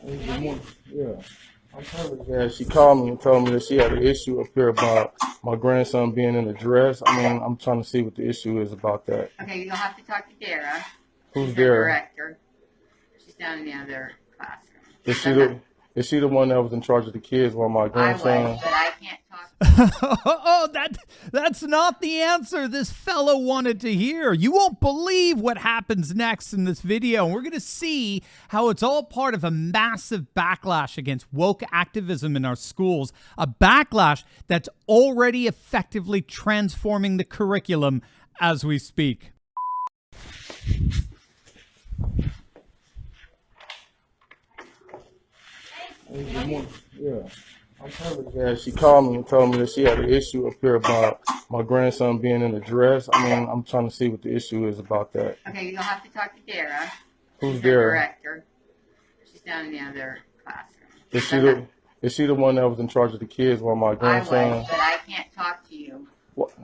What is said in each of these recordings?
Hey, good morning. Yeah. I'm Turley. Yeah, she called me and told me that she had an issue up here about my grandson being in a dress. I mean, I'm trying to see what the issue is about that. Okay, you'll have to talk to Dara. Who's She's the Dara? director. She's down in the other classroom. Is she the one that was in charge of the kids while my grandson? I was, but I can't talk. Oh, that's not the answer this fellow wanted to hear. You won't believe what happens next in this video. And we're going to see how it's all part of a massive backlash against woke activism in our schools, a backlash that's already effectively transforming the curriculum as we speak. Hey, good morning. Yeah. I'm Turley. Yeah, she called me and told me that she had an issue up here about my grandson being in a dress. I mean, I'm trying to see what the issue is about that. Okay, you'll have to talk to Dara. Who's She's the Dara? director. She's down in the other classroom. Is she the one that was in charge of the kids while my grandson? I was, but I can't talk to you.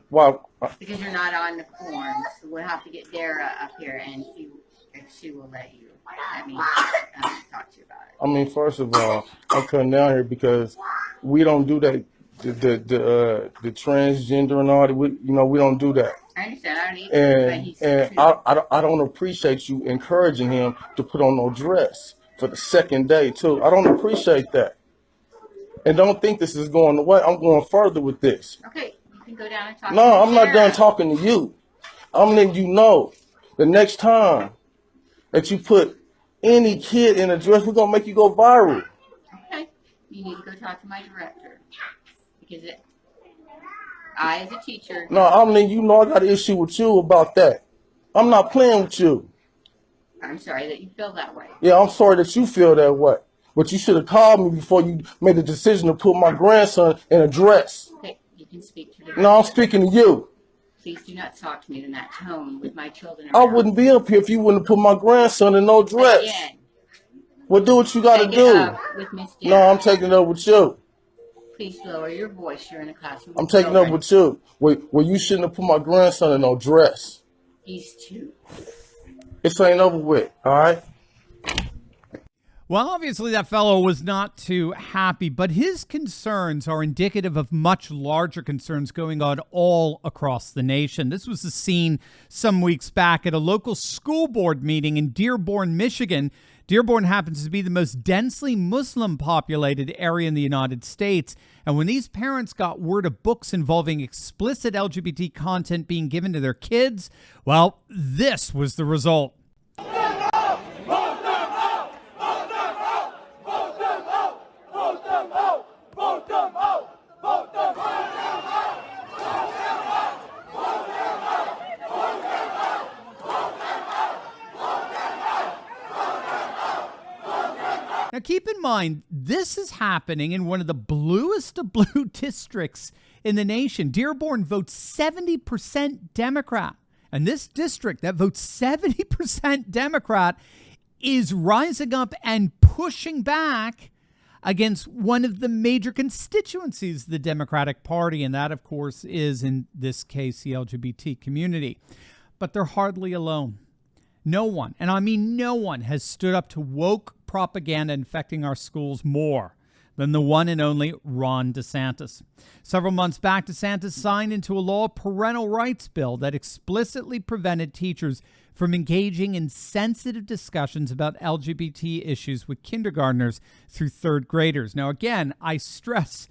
Why? Because you're not on the form. So we'll have to get Dara up here and see if she will let me talk to you about it. I mean, first of all, I'm coming down here because we don't do that. The transgender and all that. We don't do that. I understand. I don't need And I don't appreciate you encouraging him to put on no dress for the second day too. I don't appreciate that. And don't think this is going away. I'm going further with this. Okay, you can go down and talk. No, I'm Dara. not done talking to you. I'm letting you know the next time that you put any kid in a dress, we're gonna make you go viral. Okay, you need to go talk to my director because I, as a teacher. No, I'm letting you know I got an issue with you about that. I'm not playing with you. I'm sorry that you feel that way. Yeah, I'm sorry that you feel that way. But you should have called me before you made the decision to put my grandson in a dress. Okay, you can speak to the director. No, I'm speaking to you. Please do not talk to me in that tone with my children I around. wouldn't be up here if you wouldn't have put my grandson in no dress. Again, Well, do what you got to take it do. up with Miss Dara. No, I'm taking it up with you. Please lower your voice. You're in a classroom. I'm taking it up with you. Well, you shouldn't have put my grandson in no dress. He's two. This ain't over with, all right? Well, obviously that fellow was not too happy, but his concerns are indicative of much larger concerns going on all across the nation. This was the scene some weeks back at a local school board meeting in Dearborn, Michigan. Dearborn happens to be the most densely Muslim populated area in the United States. And when these parents got word of books involving explicit LGBT content being given to their kids, well, this was the result. Now, keep in mind, this is happening in one of the bluest of blue districts in the nation. Dearborn votes 70% Democrat. And this district that votes 70% Democrat is rising up and pushing back against one of the major constituencies of the Democratic Party. And that, of course, is, in this case, the LGBT community. But they're hardly alone. No one, and I mean no one, has stood up to woke propaganda infecting our schools more than the one and only Ron DeSantis. Several months back, DeSantis signed into a law a parental rights bill that explicitly prevented teachers from engaging in sensitive discussions about LGBT issues with kindergartners through third graders. Now, again, I stress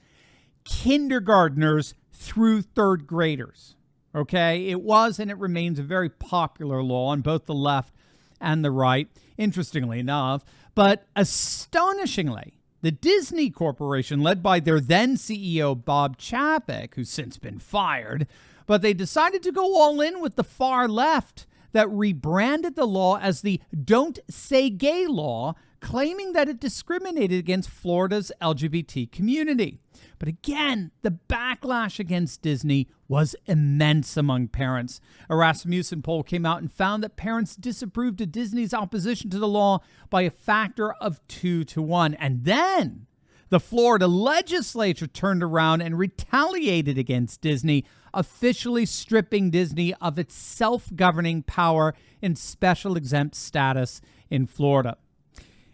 kindergartners through third graders. Okay, it was and it remains a very popular law on both the left and the right, interestingly enough. But astonishingly, the Disney Corporation, led by their then CEO, Bob Chapek, who's since been fired, but they decided to go all in with the far left that rebranded the law as the Don't Say Gay law, claiming that it discriminated against Florida's LGBT community. But again, the backlash against Disney was immense among parents. A Rasmussen poll came out and found that parents disapproved of Disney's opposition to the law by a factor of 2 to 1. And then the Florida legislature turned around and retaliated against Disney, officially stripping Disney of its self-governing power and special exempt status in Florida.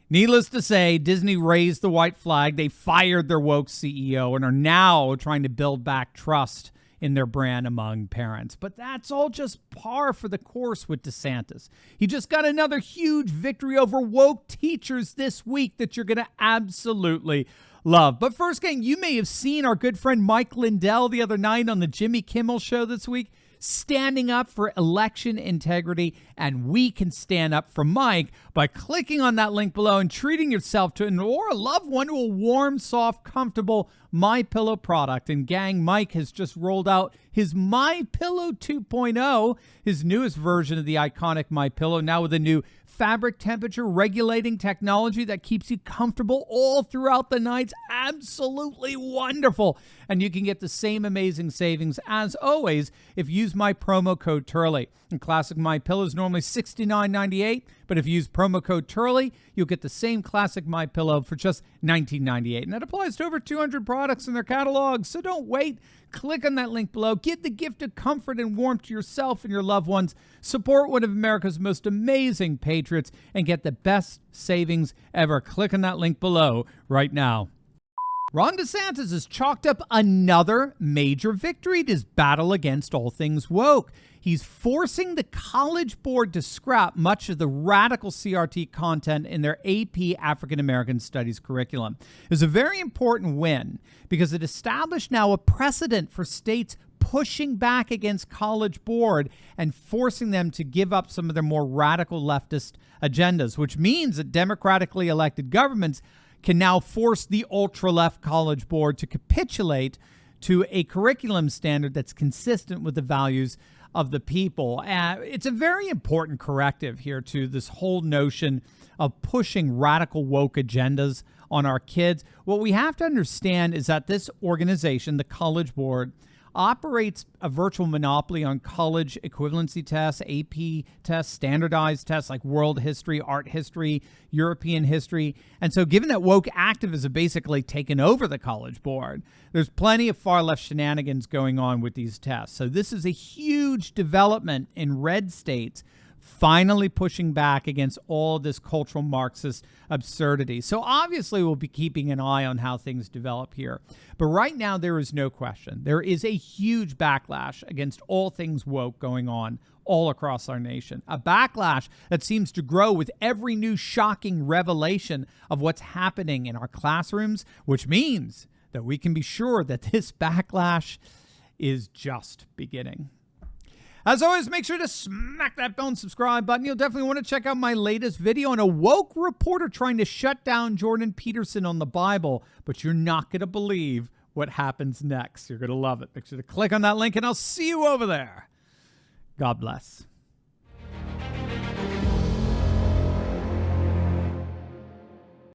Needless to say, Disney raised the white flag. They fired their woke CEO and are now trying to build back trust in their brand among parents. But that's all just par for the course with DeSantis. He just got another huge victory over woke teachers this week that you're going to absolutely love. But first, gang, you may have seen our good friend Mike Lindell the other night on the Jimmy Kimmel Show this week, standing up for election integrity, and we can stand up for Mike by clicking on that link below and treating yourself to or a loved one to a warm, soft, comfortable MyPillow product. And gang, Mike has just rolled out his MyPillow 2.0, his newest version of the iconic MyPillow, now with a new fabric temperature regulating technology that keeps you comfortable all throughout the night. It's absolutely wonderful. And you can get the same amazing savings as always if you use my promo code Turley. And classic MyPillow is normally $69.98, but if you use promo code Turley, you'll get the same classic MyPillow for just $19.98. And that applies to over 200 products in their catalog. So don't wait. Click on that link below. Give the gift of comfort and warmth to yourself and your loved ones. Support one of America's most amazing patriots and get the best savings ever. Click on that link below right now. Ron DeSantis has chalked up another major victory in his battle against all things woke. He's forcing the College Board to scrap much of the radical CRT content in their AP African American Studies curriculum. It was a very important win because it established now a precedent for states pushing back against College Board and forcing them to give up some of their more radical leftist agendas, which means that democratically elected governments can now force the ultra-left College Board to capitulate to a curriculum standard that's consistent with the values of the people. It's a very important corrective here to this whole notion of pushing radical woke agendas on our kids. What we have to understand is that this organization, the College Board, operates a virtual monopoly on college equivalency tests, AP tests, standardized tests like world history, art history, European history. And so given that woke activists have basically taken over the College Board, there's plenty of far left shenanigans going on with these tests. So this is a huge development in red states finally pushing back against all this cultural Marxist absurdity. So obviously we'll be keeping an eye on how things develop here. But right now there is no question. There is a huge backlash against all things woke going on all across our nation. A backlash that seems to grow with every new shocking revelation of what's happening in our classrooms, which means that we can be sure that this backlash is just beginning. As always, make sure to smack that bell and subscribe button. You'll definitely want to check out my latest video on a woke reporter trying to shut down Jordan Peterson on the Bible, but you're not going to believe what happens next. You're going to love it. Make sure to click on that link, and I'll see you over there. God bless.